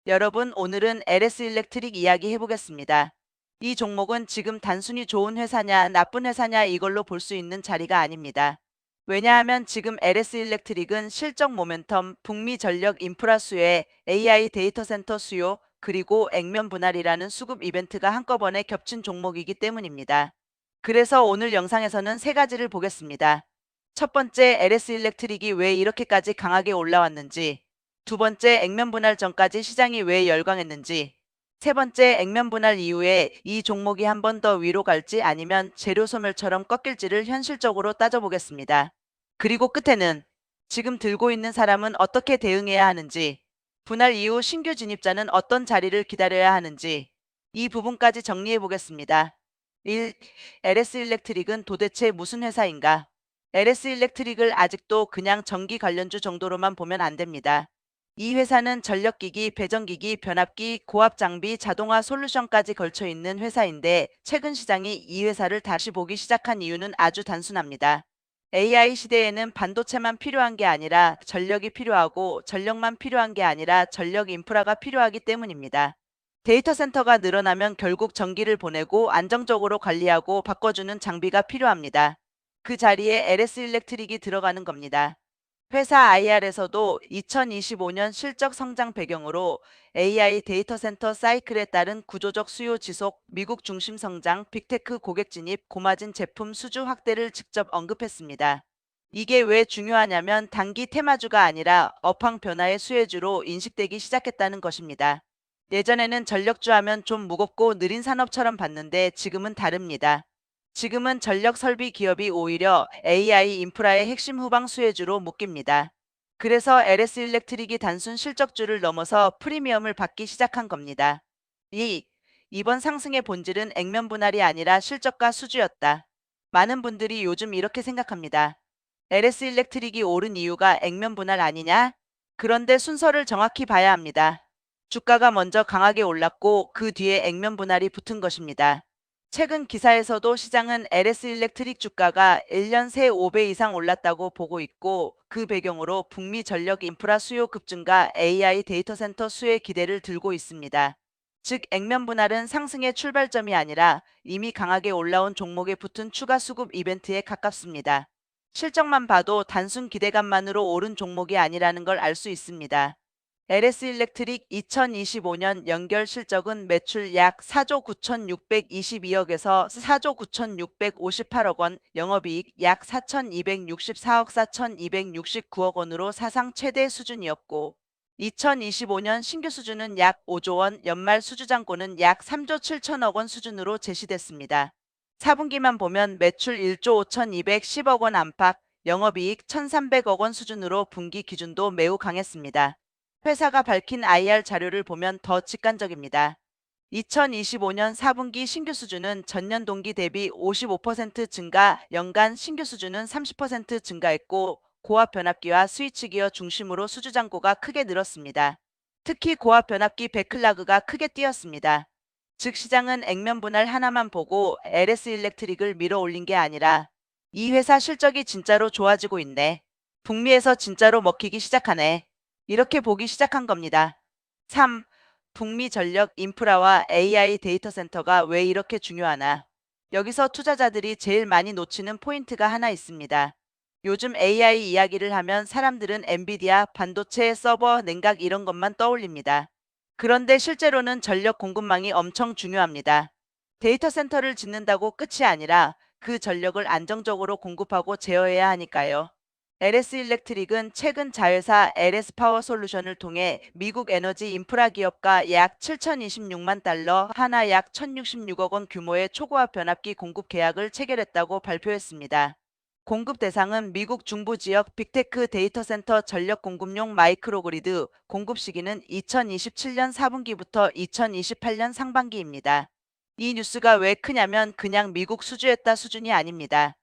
여러분, 오늘은 LS 일렉트릭 이야기 해보겠습니다. 이 종목은 지금 단순히 좋은 회사냐, 나쁜 회사냐 이걸로 볼 수 있는 자리가 아닙니다. 왜냐하면 지금 LS 일렉트릭은 실적 모멘텀, 북미 전력 인프라 수혜, AI 데이터 센터 수요, 그리고 액면 분할이라는 수급 이벤트가 한꺼번에 겹친 종목이기 때문입니다. 그래서 오늘 영상에서는 세 가지를 보겠습니다. 첫 번째, LS 일렉트릭이 왜 이렇게까지 강하게 올라왔는지, 두 번째, 액면 분할 전까지 시장이 왜 열광했는지, 세 번째, 액면 분할 이후에 이 종목이 한 번 더 위로 갈지 아니면 재료 소멸처럼 꺾일지를 현실적으로 따져보겠습니다. 그리고 끝에는 지금 들고 있는 사람은 어떻게 대응해야 하는지, 분할 이후 신규 진입자는 어떤 자리를 기다려야 하는지, 이 부분까지 정리해 보겠습니다. 1. LS 일렉트릭은 도대체 무슨 회사인가? LS 일렉트릭을 아직도 그냥 전기 관련주 정도로만 보면 안 됩니다. 이 회사는 전력기기, 배전기기, 변압기, 고압 장비, 자동화 솔루션까지 걸쳐 있는 회사인데 최근 시장이 이 회사를 다시 보기 시작한 이유는 아주 단순합니다. AI 시대에는 반도체만 필요한 게 아니라 전력이 필요하고 전력만 필요한 게 아니라 전력 인프라가 필요하기 때문입니다. 데이터 센터가 늘어나면 결국 전기를 보내고 안정적으로 관리하고 바꿔주는 장비가 필요합니다. 그 자리에 LS 일렉트릭이 들어가는 겁니다. 회사 IR에서도 2025년 실적 성장 배경으로 AI 데이터 센터 사이클에 따른 구조적 수요 지속, 미국 중심 성장, 빅테크 고객 진입, 고마진 제품 수주 확대를 직접 언급했습니다. 이게 왜 중요하냐면 단기 테마주가 아니라 업황 변화의 수혜주로 인식되기 시작했다는 것입니다. 예전에는 전력주 하면 좀 무겁고 느린 산업처럼 봤는데 지금은 다릅니다. 지금은 전력 설비 기업이 오히려 AI 인프라의 핵심 후방 수혜주로 묶입니다. 그래서 LS 일렉트릭이 단순 실적주를 넘어서 프리미엄을 받기 시작한 겁니다. 2. 이번 상승의 본질은 액면 분할이 아니라 실적과 수주였다. 많은 분들이 요즘 이렇게 생각합니다. LS 일렉트릭이 오른 이유가 액면 분할 아니냐? 그런데 순서를 정확히 봐야 합니다. 주가가 먼저 강하게 올랐고 그 뒤에 액면 분할이 붙은 것입니다. 최근 기사에서도 시장은 LS 일렉트릭 주가가 1년 새 5배 이상 올랐다고 보고 있고 그 배경으로 북미 전력 인프라 수요 급증과 AI 데이터 센터 수혜 기대를 들고 있습니다. 즉 액면 분할은 상승의 출발점이 아니라 이미 강하게 올라온 종목에 붙은 추가 수급 이벤트에 가깝습니다. 실적만 봐도 단순 기대감만으로 오른 종목이 아니라는 걸 알 수 있습니다. LS 일렉트릭 2025년 연결 실적은 매출 약 4조 9,622억에서 4조 9,658억 원, 영업이익 약 4,264억 4,269억 원으로 사상 최대 수준이었고 2025년 신규 수준은 약 5조 원, 연말 수주잔고는 약 3조 7천억 원 수준으로 제시됐습니다. 4분기만 보면 매출 1조 5,210억 원 안팎, 영업이익 1,300억 원 수준으로 분기 기준도 매우 강했습니다. 회사가 밝힌 IR 자료를 보면 더 직관적입니다. 2025년 4분기 신규 수주는 전년 동기 대비 55% 증가, 연간 신규 수주는 30% 증가했고 고압 변압기와 스위치 기어 중심으로 수주 잔고가 크게 늘었습니다. 특히 고압 변압기 배클라그가 크게 뛰었습니다. 즉 시장은 액면 분할 하나만 보고 LS 일렉트릭을 밀어 올린 게 아니라 이 회사 실적이 진짜로 좋아지고 있네. 북미에서 진짜로 먹히기 시작하네. 이렇게 보기 시작한 겁니다. 3. 북미 전력 인프라와 AI 데이터 센터가 왜 이렇게 중요하나? 여기서 투자자들이 제일 많이 놓치는 포인트가 하나 있습니다. 요즘 AI 이야기를 하면 사람들은 엔비디아, 반도체, 서버, 냉각 이런 것만 떠올립니다. 그런데 실제로는 전력 공급망이 엄청 중요합니다. 데이터 센터를 짓는다고 끝이 아니라 그 전력을 안정적으로 공급하고 제어해야 하니까요. LS 일렉트릭은 최근 자회사 LS 파워 솔루션을 통해 미국 에너지 인프라 기업과 약 7,026만 달러, 하나 약 1,066억 원 규모의 초고압 변압기 공급 계약을 체결했다고 발표했습니다. 공급 대상은 미국 중부 지역 빅테크 데이터 센터 전력 공급용 마이크로그리드, 공급 시기는 2027년 4분기부터 2028년 상반기입니다. 이 뉴스가 왜 크냐면 그냥 미국 수주했다 수준이 아닙니다.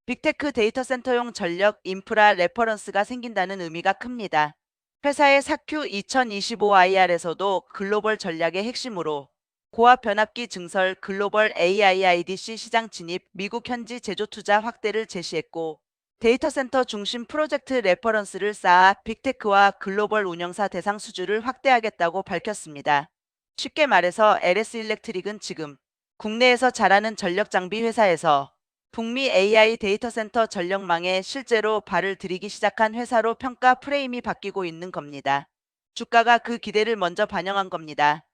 빅테크 데이터 센터용 전력 인프라 레퍼런스가 생긴다는 의미가 큽니다. 회사의 사큐 2025 IR에서도 글로벌 전략의 핵심으로 고압 변압기 증설, 글로벌 AIIDC 시장 진입, 미국 현지 제조 투자 확대를 제시했고 데이터 센터 중심 프로젝트 레퍼런스를 쌓아 빅테크와 글로벌 운영사 대상 수주를 확대하겠다고 밝혔습니다. 쉽게 말해서 LS 일렉트릭은 지금 국내에서 잘하는 전력 장비 회사에서 북미 AI 데이터 센터 전력망에 실제로 발을 들이기 시작한 회사로 평가 프레임이 바뀌고 있는 겁니다. 주가가 그 기대를 먼저 반영한 겁니다.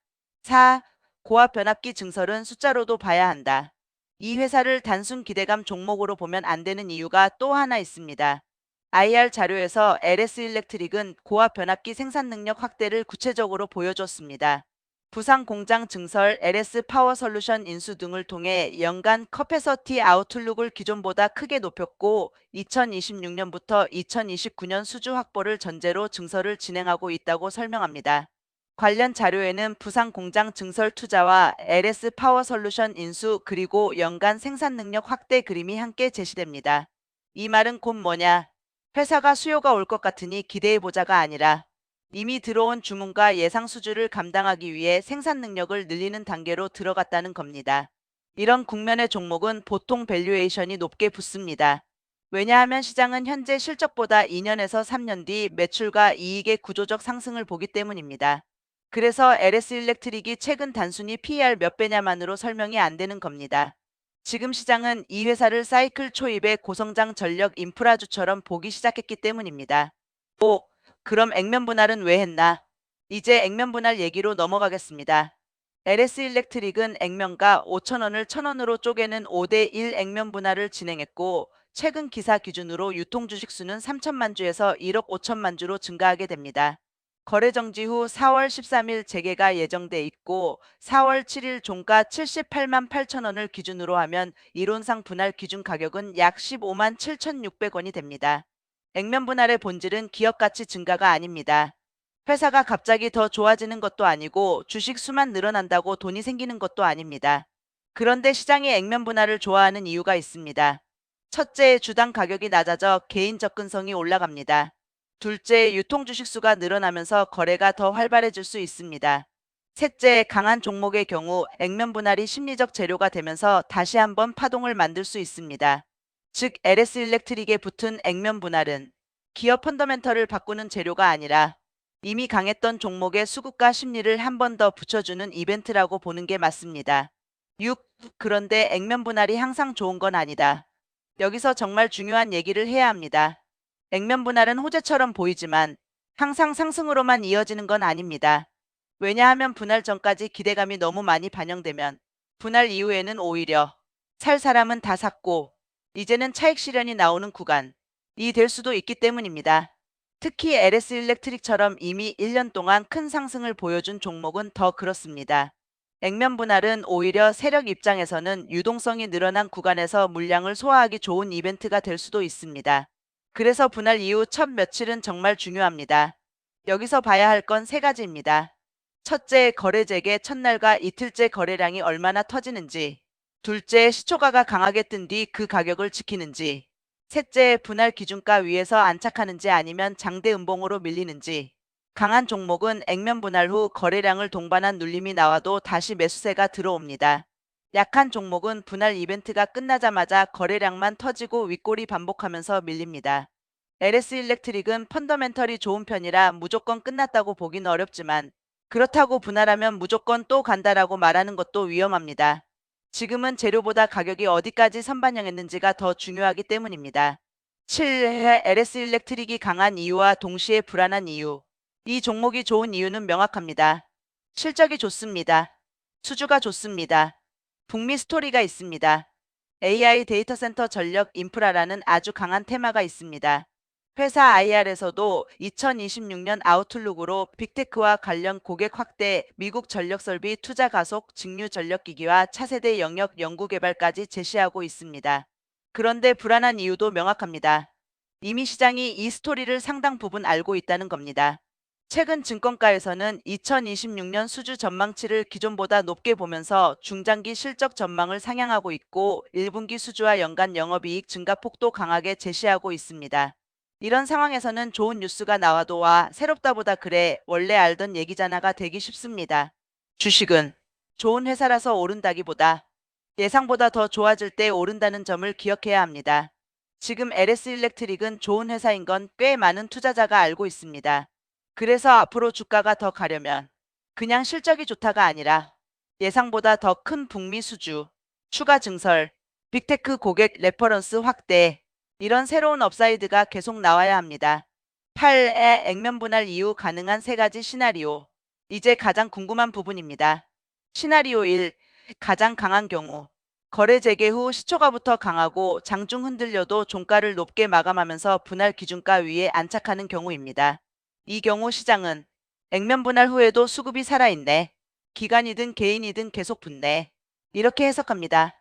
4. 고압 변압기 증설은 숫자로도 봐야 한다. 이 회사를 단순 기대감 종목으로 보면 안 되는 이유가 또 하나 있습니다. IR 자료에서 LS 일렉트릭은 고압 변압기 생산 능력 확대를 구체적으로 보여줬습니다. 부상 공장 증설, LS 파워 솔루션 인수 등을 통해 연간 커패서티 아웃룩을 기존보다 크게 높였고 2026년부터 2029년 수주 확보를 전제로 증설을 진행하고 있다고 설명합니다. 관련 자료에는 부상 공장 증설 투자와 LS 파워 솔루션 인수 그리고 연간 생산 능력 확대 그림이 함께 제시됩니다. 이 말은 곧 뭐냐? 회사가 수요가 올 것 같으니 기대해보자가 아니라 이미 들어온 주문과 예상 수주를 감당하기 위해 생산 능력을 늘리는 단계로 들어갔다는 겁니다. 이런 국면의 종목은 보통 밸류에이션이 높게 붙습니다. 왜냐하면 시장은 현재 실적보다 2년에서 3년 뒤 매출과 이익의 구조적 상승을 보기 때문입니다. 그래서 LS 일렉트릭이 최근 단순히 PER 몇 배냐만으로 설명이 안 되는 겁니다. 지금 시장은 이 회사를 사이클 초입의 고성장 전력 인프라주처럼 보기 시작했기 때문입니다. 5. 그럼 액면 분할은 왜 했나? 이제 액면 분할 얘기로 넘어가겠습니다. LS 일렉트릭은 액면가 5,000원을 1,000원으로 쪼개는 5대1 액면 분할을 진행했고 최근 기사 기준으로 유통 주식 수는 3천만 주에서 1억 5천만 주로 증가하게 됩니다. 거래 정지 후 4월 13일 재개가 예정돼 있고 4월 7일 종가 78만 8천 원을 기준으로 하면 이론상 분할 기준 가격은 약 15만 7,600원이 됩니다. 액면 분할의 본질은 기업 가치 증가가 아닙니다. 회사가 갑자기 더 좋아지는 것도 아니고 주식 수만 늘어난다고 돈이 생기는 것도 아닙니다. 그런데 시장이 액면 분할을 좋아하는 이유가 있습니다. 첫째, 주당 가격이 낮아져 개인 접근성이 올라갑니다. 둘째, 유통 주식 수가 늘어나면서 거래가 더 활발해질 수 있습니다. 셋째, 강한 종목의 경우 액면 분할이 심리적 재료가 되면서 다시 한번 파동을 만들 수 있습니다. 즉, LS 일렉트릭에 붙은 액면 분할은 기업 펀더멘털을 바꾸는 재료가 아니라 이미 강했던 종목의 수급과 심리를 한 번 더 붙여주는 이벤트라고 보는 게 맞습니다. 6. 그런데 액면 분할이 항상 좋은 건 아니다. 여기서 정말 중요한 얘기를 해야 합니다. 액면 분할은 호재처럼 보이지만 항상 상승으로만 이어지는 건 아닙니다. 왜냐하면 분할 전까지 기대감이 너무 많이 반영되면 분할 이후에는 오히려 살 사람은 다 샀고 이제는 차익 실현이 나오는 구간이 될 수도 있기 때문입니다. 특히 LS 일렉트릭처럼 이미 1년 동안 큰 상승을 보여준 종목은 더 그렇습니다. 액면 분할은 오히려 세력 입장에서는 유동성이 늘어난 구간에서 물량을 소화하기 좋은 이벤트가 될 수도 있습니다. 그래서 분할 이후 첫 며칠은 정말 중요합니다. 여기서 봐야 할 건 세 가지입니다. 첫째, 거래 재개 첫날과 이틀째 거래량이 얼마나 터지는지. 둘째, 시초가가 강하게 뜬 뒤 그 가격을 지키는지. 셋째, 분할 기준가 위에서 안착하는지 아니면 장대 음봉으로 밀리는지. 강한 종목은 액면 분할 후 거래량을 동반한 눌림이 나와도 다시 매수세가 들어옵니다. 약한 종목은 분할 이벤트가 끝나자마자 거래량만 터지고 윗골이 반복하면서 밀립니다. LS 일렉트릭은 펀더멘털이 좋은 편이라 무조건 끝났다고 보긴 어렵지만 그렇다고 분할하면 무조건 또 간다라고 말하는 것도 위험합니다. 지금은 재료보다 가격이 어디까지 선반영했는지가 더 중요하기 때문입니다. 7. LS 일렉트릭이 강한 이유와 동시에 불안한 이유. 이 종목이 좋은 이유는 명확합니다. 실적이 좋습니다. 수주가 좋습니다. 북미 스토리가 있습니다. AI 데이터 센터 전력 인프라라는 아주 강한 테마가 있습니다. 회사 IR에서도 2026년 아웃룩으로 빅테크와 관련 고객 확대, 미국 전력 설비 투자 가속, 직류 전력 기기와 차세대 영역 연구 개발까지 제시하고 있습니다. 그런데 불안한 이유도 명확합니다. 이미 시장이 이 스토리를 상당 부분 알고 있다는 겁니다. 최근 증권가에서는 2026년 수주 전망치를 기존보다 높게 보면서 중장기 실적 전망을 상향하고 있고 1분기 수주와 연간 영업이익 증가 폭도 강하게 제시하고 있습니다. 이런 상황에서는 좋은 뉴스가 나와도 와 새롭다보다 그래 원래 알던 얘기잖아가 되기 쉽습니다. 주식은 좋은 회사라서 오른다기보다 예상보다 더 좋아질 때 오른다는 점을 기억해야 합니다. 지금 LS 일렉트릭은 좋은 회사인 건 꽤 많은 투자자가 알고 있습니다. 그래서 앞으로 주가가 더 가려면 그냥 실적이 좋다가 아니라 예상보다 더 큰 북미 수주, 추가 증설, 빅테크 고객 레퍼런스 확대, 이런 새로운 업사이드가 계속 나와야 합니다. 8의 액면 분할 이후 가능한 세 가지 시나리오. 이제 가장 궁금한 부분입니다. 시나리오 1, 가장 강한 경우. 거래 재개 후 시초가부터 강하고 장중 흔들려도 종가를 높게 마감하면서 분할 기준가 위에 안착하는 경우입니다. 이 경우 시장은 액면 분할 후에도 수급이 살아있네. 기관이든 개인이든 계속 붙네. 이렇게 해석합니다.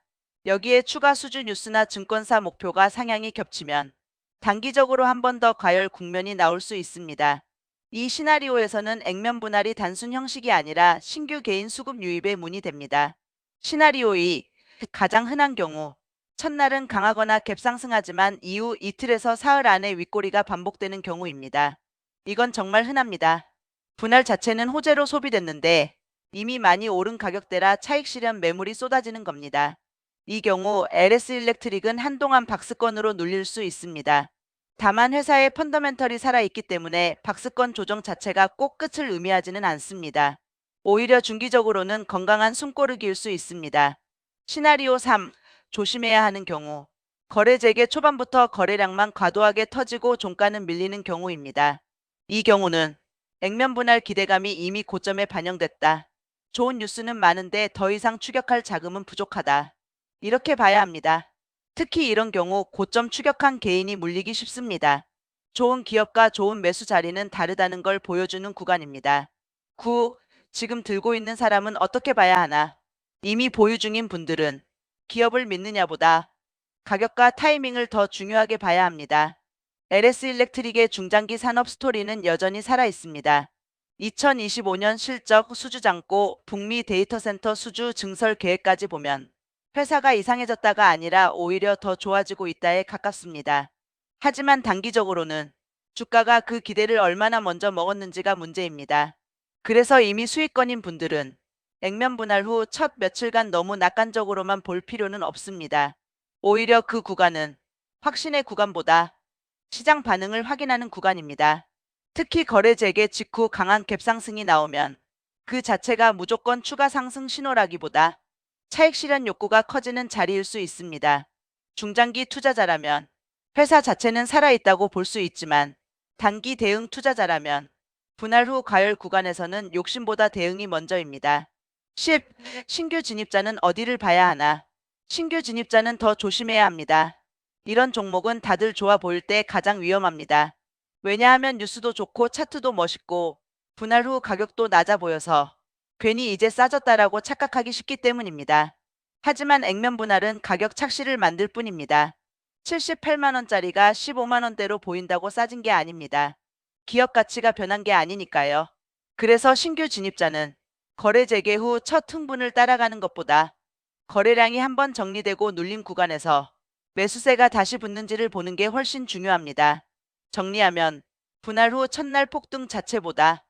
여기에 추가 수주 뉴스나 증권사 목표가 상향이 겹치면 단기적으로 한 번 더 과열 국면이 나올 수 있습니다. 이 시나리오에서는 액면 분할이 단순 형식이 아니라 신규 개인 수급 유입에 문이 됩니다. 시나리오 2, 가장 흔한 경우. 첫날은 강하거나 갭상승하지만 이후 이틀에서 사흘 안에 윗꼬리가 반복되는 경우입니다. 이건 정말 흔합니다. 분할 자체는 호재로 소비됐는데 이미 많이 오른 가격대라 차익 실현 매물이 쏟아지는 겁니다. 이 경우 LS 일렉트릭은 한동안 박스권으로 눌릴 수 있습니다. 다만 회사의 펀더멘털이 살아있기 때문에 박스권 조정 자체가 꼭 끝을 의미하지는 않습니다. 오히려 중기적으로는 건강한 숨고르기일 수 있습니다. 시나리오 3. 조심해야 하는 경우. 거래 재개 초반부터 거래량만 과도하게 터지고 종가는 밀리는 경우입니다. 이 경우는 액면 분할 기대감이 이미 고점에 반영됐다. 좋은 뉴스는 많은데 더 이상 추격할 자금은 부족하다. 이렇게 봐야 합니다. 특히 이런 경우 고점 추격한 개인이 물리기 쉽습니다. 좋은 기업과 좋은 매수 자리는 다르다는 걸 보여주는 구간입니다. 9. 지금 들고 있는 사람은 어떻게 봐야 하나? 이미 보유 중인 분들은 기업을 믿느냐보다 가격과 타이밍을 더 중요하게 봐야 합니다. LS 일렉트릭의 중장기 산업 스토리는 여전히 살아있습니다. 2025년 실적 수주 잠고 북미 데이터 센터 수주 증설 계획까지 보면 회사가 이상해졌다가 아니라 오히려 더 좋아지고 있다에 가깝습니다. 하지만 단기적으로는 주가가 그 기대를 얼마나 먼저 먹었는지가 문제입니다. 그래서 이미 수익권인 분들은 액면 분할 후 첫 며칠간 너무 낙관적으로만 볼 필요는 없습니다. 오히려 그 구간은 확신의 구간보다 시장 반응을 확인하는 구간입니다. 특히 거래 재개 직후 강한 갭상승이 나오면 그 자체가 무조건 추가 상승 신호라기보다 차익 실현 욕구가 커지는 자리일 수 있습니다. 중장기 투자자라면 회사 자체는 살아있다고 볼 수 있지만 단기 대응 투자자라면 분할 후 과열 구간에서는 욕심보다 대응이 먼저입니다. 10. 신규 진입자는 어디를 봐야 하나? 신규 진입자는 더 조심해야 합니다. 이런 종목은 다들 좋아 보일 때 가장 위험합니다. 왜냐하면 뉴스도 좋고 차트도 멋있고 분할 후 가격도 낮아 보여서 괜히 이제 싸졌다라고 착각하기 쉽기 때문입니다. 하지만 액면 분할은 가격 착시를 만들 뿐입니다. 78만원짜리가 15만원대로 보인다고 싸진 게 아닙니다. 기업 가치가 변한 게 아니니까요. 그래서 신규 진입자는 거래 재개 후 첫 흥분을 따라가는 것보다 거래량이 한번 정리되고 눌림 구간에서 매수세가 다시 붙는지를 보는 게 훨씬 중요합니다. 정리하면 분할 후 첫날 폭등 자체보다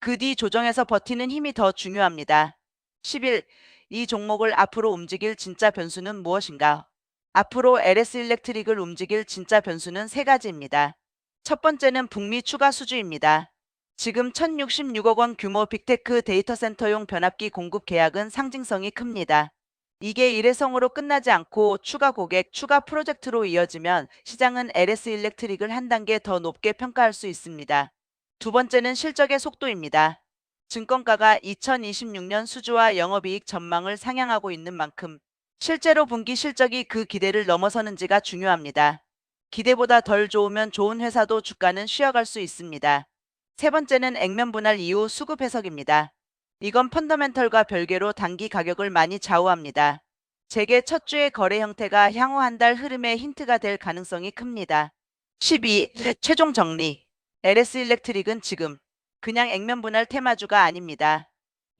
그 뒤 조정에서 버티는 힘이 더 중요합니다. 11. 이 종목을 앞으로 움직일 진짜 변수는 무엇인가? 앞으로 LS 일렉트릭을 움직일 진짜 변수는 세 가지입니다. 첫 번째는 북미 추가 수주입니다. 지금 1066억 원 규모 빅테크 데이터 센터용 변압기 공급 계약은 상징성이 큽니다. 이게 일회성으로 끝나지 않고 추가 고객, 추가 프로젝트로 이어지면 시장은 LS 일렉트릭을 한 단계 더 높게 평가할 수 있습니다. 두 번째는 실적의 속도입니다. 증권가가 2026년 수주와 영업이익 전망을 상향하고 있는 만큼 실제로 분기 실적이 그 기대를 넘어서는지가 중요합니다. 기대보다 덜 좋으면 좋은 회사도 주가는 쉬어갈 수 있습니다. 세 번째는 액면 분할 이후 수급 해석입니다. 이건 펀더멘털과 별개로 단기 가격을 많이 좌우합니다. 재개 첫 주의 거래 형태가 향후 한 달 흐름의 힌트가 될 가능성이 큽니다. 12. 최종 정리. LS 일렉트릭은 지금 그냥 액면 분할 테마주가 아닙니다.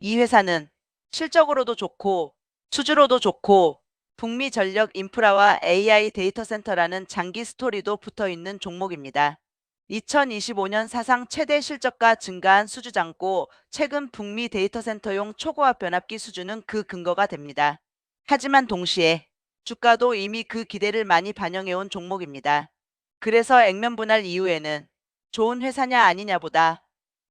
이 회사는 실적으로도 좋고 수주로도 좋고 북미 전력 인프라와 AI 데이터 센터라는 장기 스토리도 붙어 있는 종목입니다. 2025년 사상 최대 실적과 증가한 수주 잔고 최근 북미 데이터 센터용 초고압 변압기 수주는 그 근거가 됩니다. 하지만 동시에 주가도 이미 그 기대를 많이 반영해온 종목입니다. 그래서 액면 분할 이후에는 좋은 회사냐 아니냐보다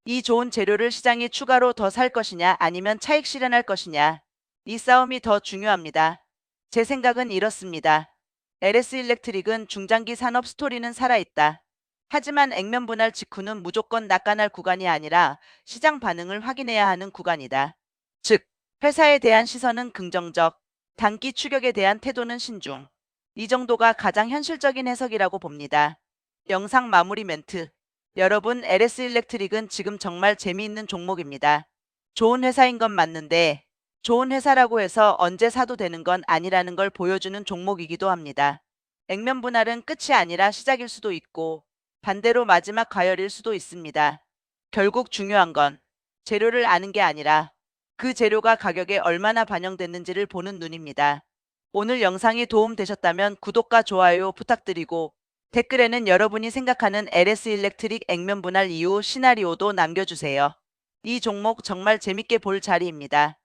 이 좋은 재료를 시장이 추가로 더 살 것이냐 아니면 차익 실현할 것이냐, 이 싸움이 더 중요합니다. 제 생각은 이렇습니다. LS 일렉트릭은 중장기 산업 스토리는 살아있다. 하지만 액면 분할 직후는 무조건 낙관할 구간이 아니라 시장 반응을 확인해야 하는 구간이다. 즉, 회사에 대한 시선은 긍정적, 단기 추격에 대한 태도는 신중. 이 정도가 가장 현실적인 해석이라고 봅니다. 영상 마무리 멘트. 여러분, LS 일렉트릭은 지금 정말 재미있는 종목입니다. 좋은 회사인 건 맞는데, 좋은 회사라고 해서 언제 사도 되는 건 아니라는 걸 보여주는 종목이기도 합니다. 액면 분할은 끝이 아니라 시작일 수도 있고, 반대로 마지막 과열일 수도 있습니다. 결국 중요한 건 재료를 아는 게 아니라 그 재료가 가격에 얼마나 반영됐는지를 보는 눈입니다. 오늘 영상이 도움되셨다면 구독과 좋아요 부탁드리고 댓글에는 여러분이 생각하는 LS 일렉트릭 액면 분할 이후 시나리오도 남겨주세요. 이 종목 정말 재밌게 볼 자리입니다.